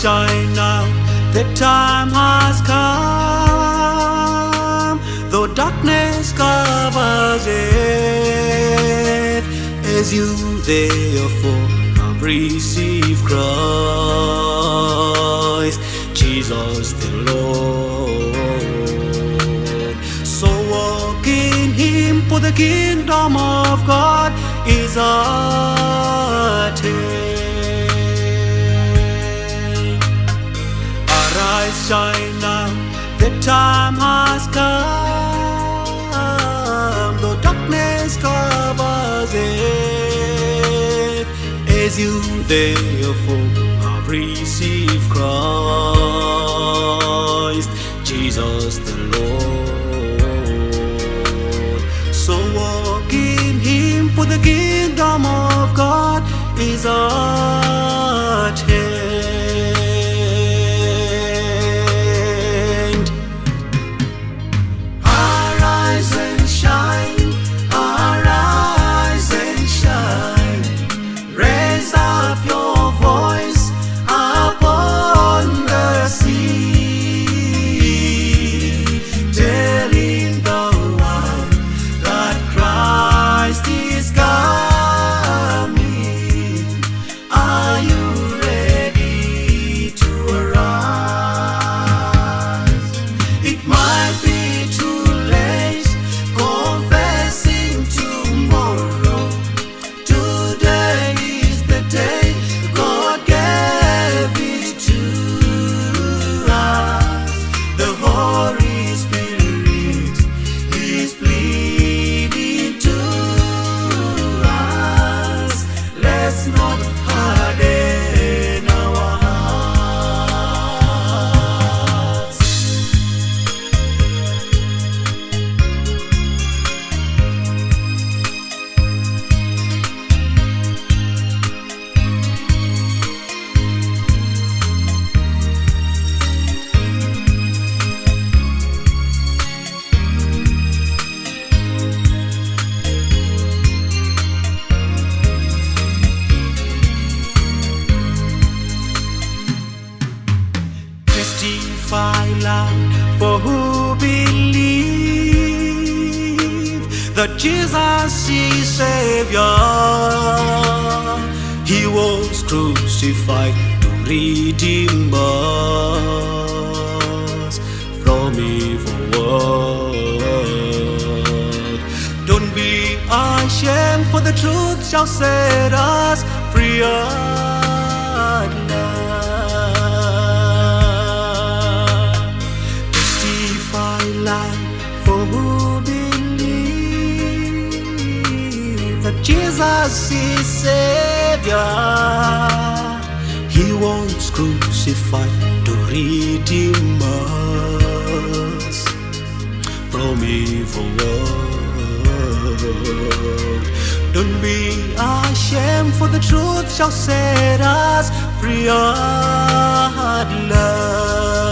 shine now, the time has come. Though darkness covers it, as you therefore have received Christ, Jesus the Lord. So walk in Him, for the kingdom of God is at hand. Arise, shine now, the time has come. Though darkness covers it, as you therefore have received Christ, Jesus the Lord. So walk in Him, for the kingdom of God is at hand. Arise and shine, arise and shine. Raise up your voice upon the sea, telling the world that Christ is coming. Are you ready to arise? It might be too late, confessing tomorrow. Today is the day God gave it to us. The Holy Spirit is pleading to us. Let's not harden our hearts. Testify loud for who believe that Jesus is Savior. He was crucified to redeem us from evil world. Don't be ashamed, for the truth shall set us free at last. Testify loud for who believe that Jesus is Savior. He was crucified to redeem us from evil world. Don't be ashamed, for the truth shall set us free at last.